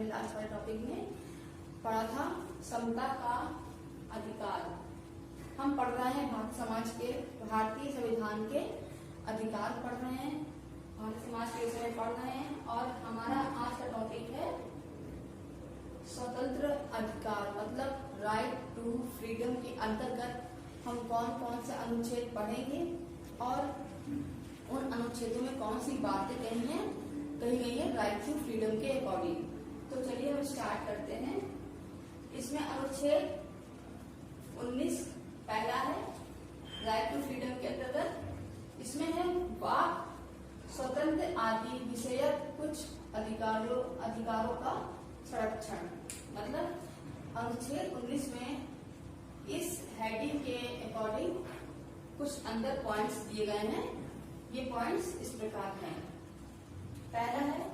हमने लास्ट वाले टॉपिक में पढ़ा था समता का अधिकार। हम पढ़ रहे हैं भारतीय संविधान के अधिकार पढ़ रहे हैं, भारतीय समाज के विषय में पढ़ रहे हैं और हमारा आज का टॉपिक है स्वतंत्र अधिकार मतलब राइट टू फ्रीडम के अंतर्गत हम कौन कौन से अनुच्छेद पढ़ेंगे और उन अनुच्छेदों में कौन सी बातें कही गई है राइट टू फ्रीडम के अकॉर्डिंग। तो चलिए हम स्टार्ट करते हैं। इसमें अनुच्छेद 19 पहला है राइट टू फ्रीडम के अंतर्गत। इसमें है वाक स्वतंत्र आदि विषयक कुछ अधिकारों का संरक्षण। मतलब अनुच्छेद 19 में इस हेडिंग के अकॉर्डिंग कुछ अंदर पॉइंट्स दिए गए हैं। ये पॉइंट्स इस प्रकार हैं। पहला है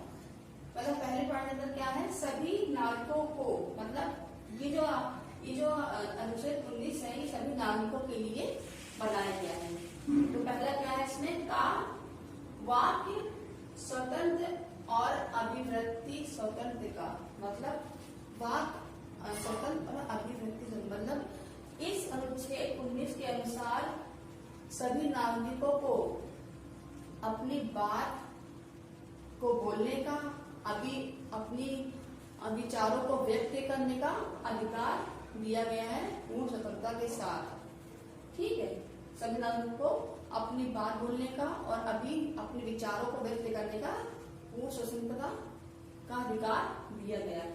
पहले पॉइंट अंदर क्या है, सभी नागरिकों को मतलब ये जो अनुच्छेद 19 है ये सभी नागरिकों के लिए बनाया गया है। तो पहला क्या है इसमें का वाक स्वतंत्र और अभिव्यक्ति स्वतंत्र का मतलब वाक स्वतंत्र और अभिव्यक्ति मतलब इस अनुच्छेद 19 के अनुसार सभी नागरिकों को अपनी बात को बोलने का अपनी विचारों को व्यक्त करने का अधिकार दिया गया है पूर्ण स्वतंत्रता के साथ। ठीक है, सभी नागरिकों को अपनी बात बोलने का और अपने विचारों को व्यक्त करने का पूर्ण स्वतंत्रता का अधिकार दिया गया है।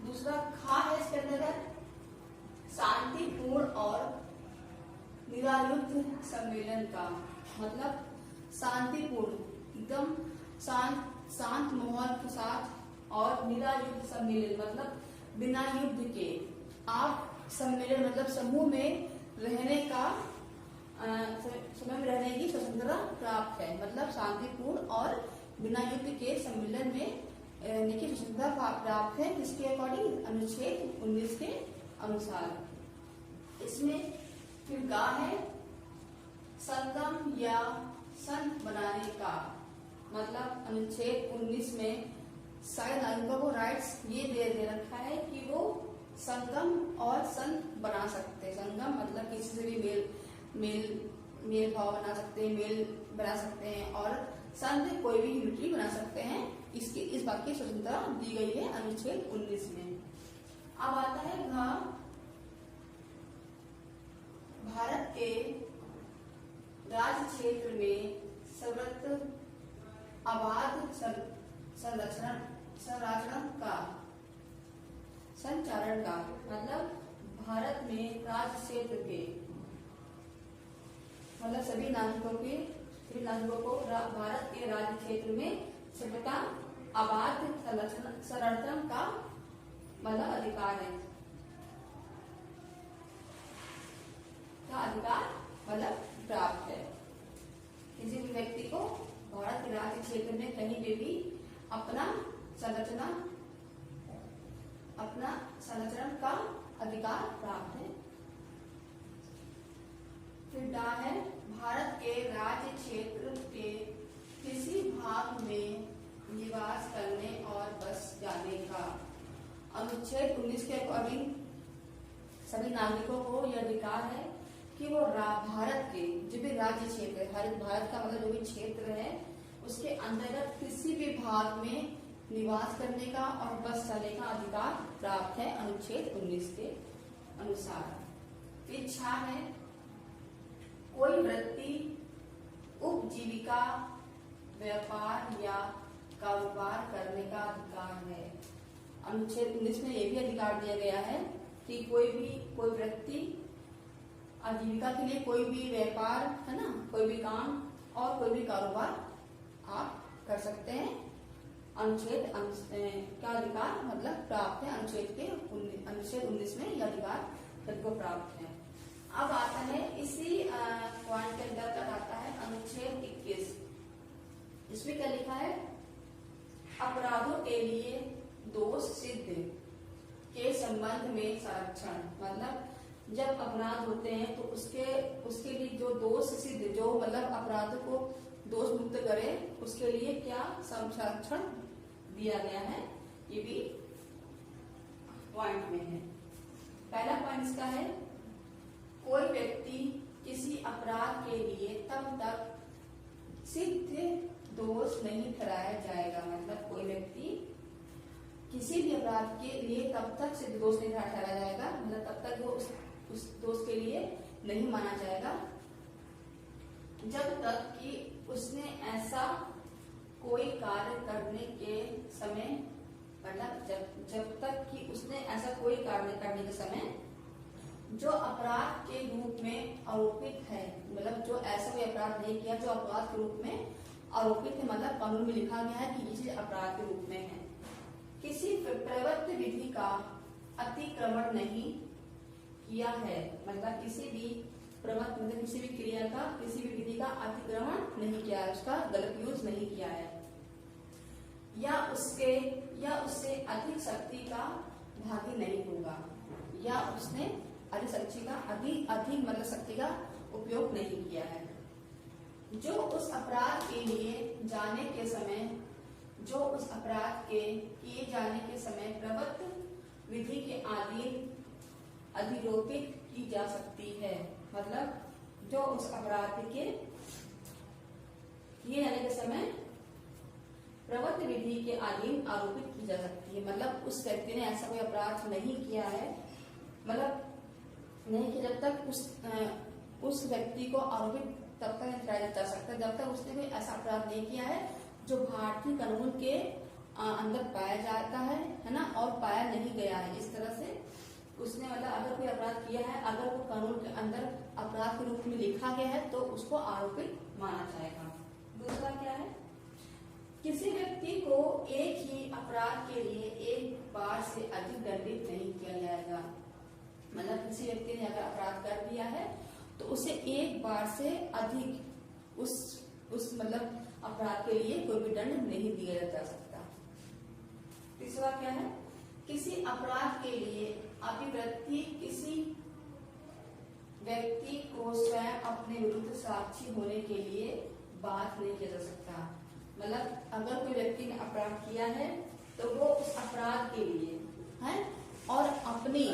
दूसरा खा है इसके अंतर्गत शांतिपूर्ण और निरायुक्त सम्मेलन का मतलब शांतिपूर्ण एकदम शांत माहौल के साथ और निरायुक्त सम्मेलन मतलब बिना युद्ध के आप सम्मेलन मतलब समूह में रहने की स्वतंत्रता प्राप्त है। मतलब शांतिपूर्ण और बिना युद्ध के सम्मेलन में रहने की स्वतंत्रता प्राप्त है जिसके अकॉर्डिंग अनुच्छेद 19 के अनुसार। इसमें फिर गा है संगम या संघ बनाने का मतलब अनुच्छेद 19 में सारे नागरिकों को राइट्स ये दे रखा है कि वो संगम और संघ बना सकते हैं। संगम मतलब किसी से भी मेल भाव बना सकते हैं, मेल बना सकते हैं और संघ कोई भी यूनिटी बना सकते हैं। इस बात की स्वतंत्रता दी गई है अनुच्छेद 19 में। अब आता है भारत के राज्य क्षेत्र में सर्वत्र आबाद संचारण का मतलब भारत में राज्य क्षेत्र के मतलब सभी नागरिकों को भारत के राज्य क्षेत्र में सभ्यता आबाद संरक्षण का मतलब अधिकार है मतलब प्राप्त है। किसी भी व्यक्ति को भारत के राज्य क्षेत्र में कहीं भी अपना संरक्षण का अधिकार प्राप्त है। फिर डा है भारत के राज्य क्षेत्र के किसी भाग में निवास करने और बस जाने का। अनुच्छेद 19 के अकॉर्डिंग सभी नागरिकों को यह अधिकार है कि वो भारत के जो भी राज्य क्षेत्र है, भारत का मतलब जो भी क्षेत्र है उसके अंतर्गत किसी भी भाग में निवास करने का और बस चलने का अधिकार प्राप्त है अनुच्छेद 19 के अनुसार। इच्छा है कोई वृत्ति उपजीविका व्यापार या कारोबार करने का अधिकार है। अनुच्छेद 19 में यह भी अधिकार दिया गया है कि कोई व्यक्ति आजीविका के लिए कोई भी व्यापार है ना, कोई भी काम और कोई भी कारोबार आप कर सकते हैं। अनुच्छेद का अधिकार मतलब प्राप्त है अनुच्छेद 19 में यह अधिकार सबको प्राप्त है। अब आता है इसी पॉइंट के अंतर्गत आता है अनुच्छेद 21। इसमें क्या लिखा है, अपराधों के लिए दोष सिद्ध के संबंध में संरक्षण मतलब जब अपराध होते हैं तो उसके लिए जो दोष सिद्ध जो मतलब अपराध को दोष मुक्त करे उसके लिए क्या संरक्षण दिया गया है ये भी पॉइंट में है। पहला पॉइंट इसका है, कोई व्यक्ति किसी अपराध के लिए तब तक सिद्ध दोष नहीं ठहराया जाएगा। मतलब कोई व्यक्ति किसी भी अपराध के लिए तब तक सिद्ध दोष नहीं ठहराया जाएगा, मतलब तब तक वो उस दोष के लिए नहीं माना जाएगा जब तक कि उसने ऐसा कोई कार्य करने के समय, मतलब जब तक कि उसने ऐसा कोई कार्य करने के समय जो अपराध के रूप में आरोपित है, मतलब जो ऐसा कोई अपराध नहीं किया जो अपराध के रूप में आरोपित है, मतलब कानून में लिखा गया है कि ये चीज अपराध के रूप में है। किसी प्रवृत्ति विधि का अतिक्रमण नहीं किया है, मतलब किसी भी प्रवृत्ति, मतलब किसी भी क्रिया का, किसी भी विधि का अतिक्रमण नहीं किया है, उसका गलत यूज नहीं किया है, या उससे अधिक शक्ति का भागी नहीं होगा, या उसने अधिक शक्ति का अधिक मतलब शक्ति का उपयोग नहीं किया है। जो उस अपराध के लिए जाने के समय, जो उस अपराध के किए जाने के समय प्रवृत्ति विधि के अधीन अधिरोपित की जा सकती है, मतलब जो उस अपराध के किए जाने के समय प्रवृत्ति विधि के अधीन आरोपित की जा सकती है। मतलब उस व्यक्ति ने ऐसा कोई अपराध नहीं किया है, मतलब नहीं कि जब तक उस व्यक्ति को आरोपित तब तक नहीं ठहराया जा सकता जब तक उसने कोई ऐसा अपराध नहीं किया है जो भारतीय कानून के अंदर पाया जाता है ना, और पाया नहीं गया है। इस तरह से उसने, मतलब अगर कोई अपराध किया है, अगर वो कानून के अंदर अपराध के रूप में लिखा गया है तो उसको आरोपित माना जाएगा। दूसरा क्या है, किसी व्यक्ति को एक ही अपराध के लिए एक बार से अधिक दंडित नहीं किया जाएगा। मतलब किसी व्यक्ति ने अगर अपराध कर दिया है तो उसे एक बार से अधिक उस मतलब अपराध के लिए कोई भी दंड नहीं दिया जा सकता। तीसरा क्या है, किसी अपराध के लिए अभिव्यक्ति किसी व्यक्ति को स्वयं अपने विरुद्ध साक्षी होने के लिए बात नहीं किया जा सकता। मतलब अगर कोई व्यक्ति ने अपराध किया है तो वो उस अपराध के लिए है और अपनी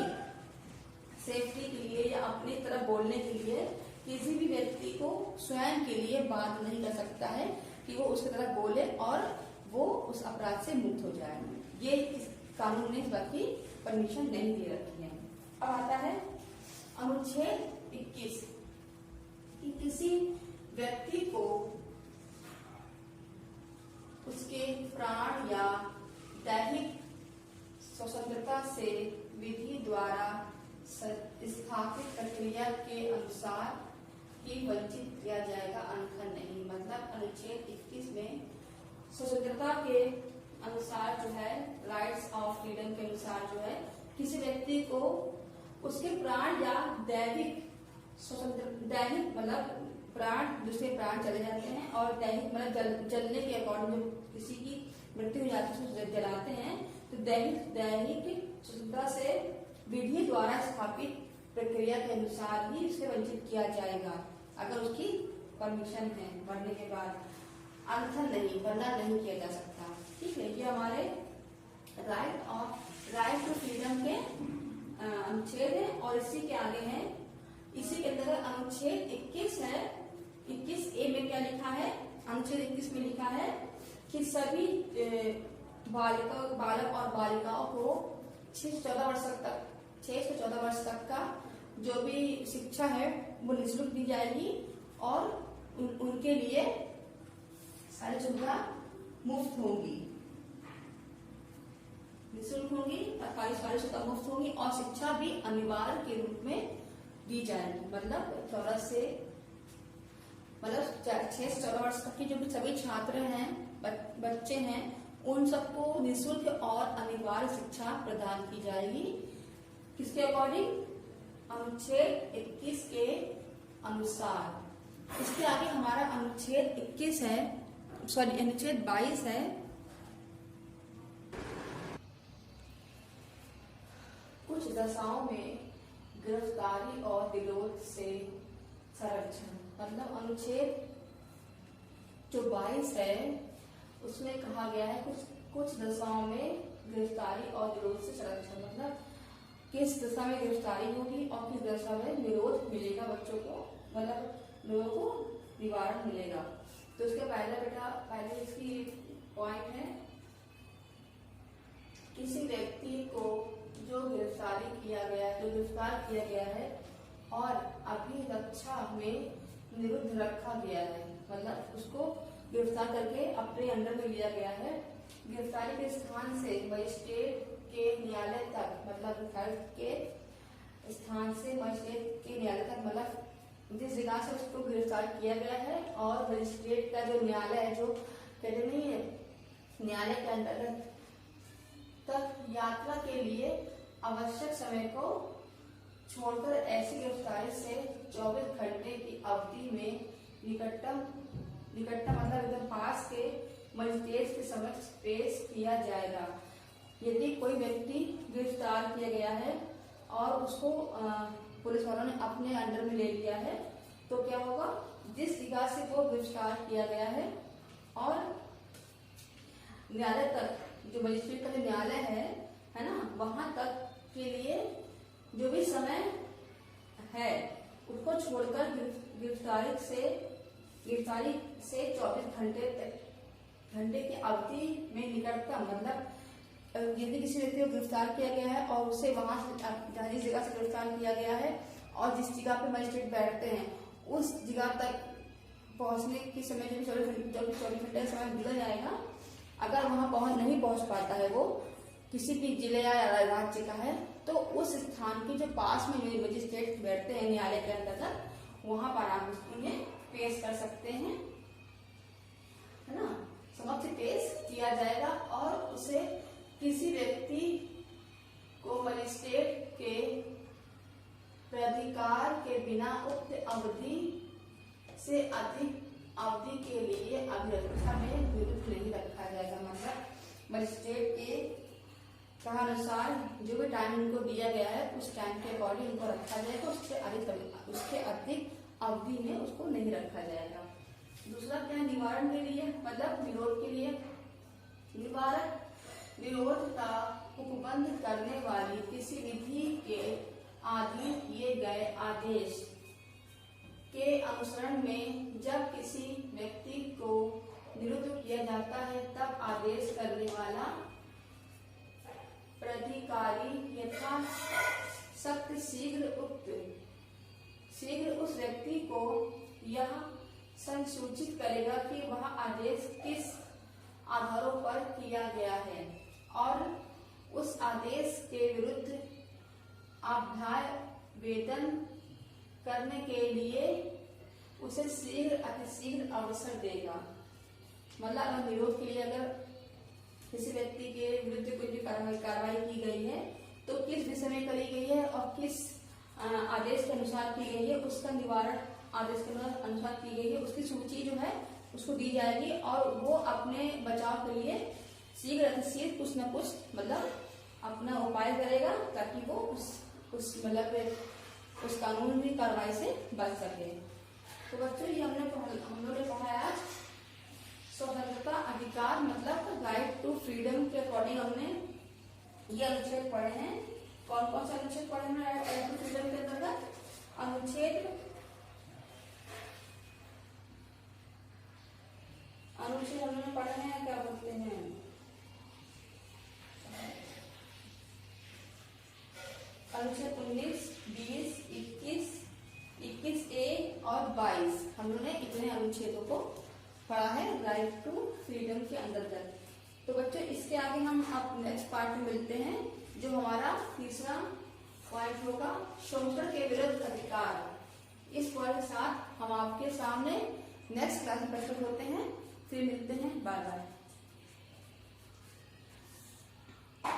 सेफ्टी के लिए या अपनी तरफ बोलने के लिए किसी भी व्यक्ति को स्वयं के लिए बात नहीं कर सकता है कि वो उसकी तरफ बोले और वो उस अपराध से मुक्त हो जाए। ये इस कानून ने इस बात की परमिशन नहीं दे रखी है। अब आता है अनुच्छेद 21 कि किसी व्यक्ति को उसके प्राण या दैहिक स्वतंत्रता से विधि द्वारा स्थापित प्रक्रिया के अनुसार ही वंचित किया जाएगा, अन्यथा नहीं। मतलब अनुच्छेद 21 में स्वतंत्रता के अनुसार जो है, राइट्स ऑफ फ्रीडम के अनुसार जो है, किसी व्यक्ति को उसके प्राण या दैहिक स्वतंत्र, दैहिक मतलब प्राण, दूसरे प्राण चले जाते हैं और दैहिक मतलब जलने के अकॉर्डिंग किसी की मृत्यु हो जाती है तो जलाते हैं, तो दैहिक स्वतंत्रता से विधि द्वारा स्थापित प्रक्रिया के अनुसार ही उससे वंचित किया जाएगा अगर उसकी परमिशन है मरने के बाद, अन्यथा नहीं, वरना नहीं किया जा सकता। ठीक है, ये हमारे राइट टू फ्रीडम के अनुच्छेद है। और इसी के आगे है, इसी के अंदर अनुच्छेद 21 है। 21A में क्या लिखा है, अनुच्छेद 21 में लिखा है कि सभी बालक और बालिकाओं को 6 से 14 वर्ष तक का जो भी शिक्षा है वो निःशुल्क दी जाएगी और उनके लिए सारी सुविधा मुफ्त होंगी, निःशुल्क होंगी, सारी सुविधा मुफ्त होंगी और शिक्षा भी अनिवार्य के रूप में दी जाएगी। मतलब 6 से 14 वर्ष तक के जो भी सभी छात्र हैं, बच्चे हैं, उन सबको निःशुल्क और अनिवार्य शिक्षा प्रदान की जाएगी। किसके अकॉर्डिंग, अनुच्छेद 21 के अनुसार। इसके आगे हमारा अनुच्छेद 21 है, सॉरी अनुच्छेद 22 है। कुछ दशाओं में गिरफ्तारी और विरोध से संरक्षण। मतलब अनुच्छेद जो 22 है उसमें कहा गया है कुछ दशाओं में गिरफ्तारी और विरोध से संरक्षण, मतलब किस दशा में गिरफ्तारी होगी और किस दशा में विरोध मिलेगा बच्चों को, मतलब लोगों को निवारण मिलेगा। तो इसके पहले इसकी पॉइंट है, किसी व्यक्ति को जो गिरफ्तार किया गया है और अभिरक्षा में निरुद्ध रखा गया है, मतलब उसको गिरफ्तार करके अपने अंडर में लिया गया है। गिरफ्तारी के स्थान से मजिस्ट्रेट के न्यायालय तक, मतलब गिरफ्तारी के स्थान से मजिस्ट्रेट के न्यायालय तक, मतलब जिस जगह से उसको गिरफ्तार किया गया है और मजिस्ट्रेट का जो न्यायालय है, जो कहते नहीं है न्यायालय के अंतर्गत तक यात्रा के लिए आवश्यक समय को छोड़कर ऐसी गिरफ्तारी से 24 घंटे की अवधि में निकटतम मतलब एकदम पास के मजिस्ट्रेट के समक्ष पेश किया जाएगा। यदि कोई व्यक्ति गिरफ्तार किया गया है और उसको पुलिस वालों ने अपने अंडर में ले लिया है, तो क्या होगा, जिस जगह से वो गिरफ्तार किया गया है और न्यायालय तक, जो मजिस्ट्रेट का जो न्यायालय है ना, वहां तक के लिए जो भी समय है उसको छोड़कर गिरफ्तारी से 24 घंटे की अवधि में निकटतम, मतलब यदि किसी व्यक्ति को गिरफ्तार किया गया है और उसे वहां से जिस जगह से गिरफ्तार किया गया है और जिस जगह पे मजिस्ट्रेट बैठते हैं उस जगह तक पहुंचने की समय जो 24 घंटे का समय दिया जाएगा, अगर वहां नहीं पहुंच पाता है, वो किसी भी जिले या राज्य का है, तो उस स्थान के जो पास में मजिस्ट्रेट बैठते हैं न्यायालय के अंतर्गत, वहां पर आप उन्हें पेश कर सकते हैं, है ना, समक्ष पेश किया जाएगा और उसे किसी व्यक्ति को मजिस्ट्रेट के प्राधिकार के बिना उक्त अवधि से अधिक अवधि के लिए अभिरक्षा में विरुद्ध नहीं रखा जाएगा, मतलब मजिस्ट्रेट के अनुसार जो भी टाइम उनको दिया गया है उस टाइम के अकॉर्डिंग उनको रखा जाएगा, उसके अधिक अवधि में उसको नहीं रखा जाएगा। दूसरा क्या है, निवारण के लिए, मतलब विरोध के लिए। निवारण विरोध का उपबंध करने वाली किसी विधि के अधीन किए गए आदेश के अनुसरण में जब किसी व्यक्ति को निरुद्ध किया जाता है, तब आदेश करने वाला प्राधिकारी यथा सख्त शीघ्र उस व्यक्ति को यह संसूचित करेगा कि वह आदेश किस आधारों पर किया गया है और उस आदेश के विरुद्ध अभ्यावेदन करने के लिए उसे अतिशीघ्र अवसर देगा। मतलब अगर विरोध के लिए अगर किसी व्यक्ति के विरुद्ध कोई भी कार्रवाई की गई है तो किस विषय में करी गई है और किस आदेश के अनुसार की गई है, उसका निवारण आदेश के अनुसार की गई है, उसकी सूची जो है उसको दी जाएगी और वो अपने बचाव के लिए शीघ्र अतिशीघ्र कुछ न कुछ मतलब अपना उपाय करेगा ताकि वो उस कानूनी कार्रवाई से बच सके। तो बच्चों ये हम लोगों ने पढ़ा आज स्वतंत्रता अधिकार, मतलब राइट टू फ्रीडम के अकॉर्डिंग हमने ये अनुच्छेद पढ़े हैं। कौन कौन से अनुच्छेद पढ़े हैं राइट टू फ्रीडम के अंतर्गत? अनुच्छेद हमने पढ़े हैं, क्या बोलते हैं, अनुच्छेद 19, 20, 21A और 22 हम लोगों ने इतने अनुच्छेदों को पढ़ा है राइट टू फ्रीडम के अंतर्गत। तो बच्चों इसके आगे हम अब नेक्स्ट पार्ट में मिलते हैं, जो हमारा तीसरा पॉइंट होगा शोषण के विरुद्ध अधिकार। इस पॉइंट के साथ हम आपके सामने नेक्स्ट क्लास में प्रस्तुत होते हैं। फिर मिलते हैं, बाय बाय।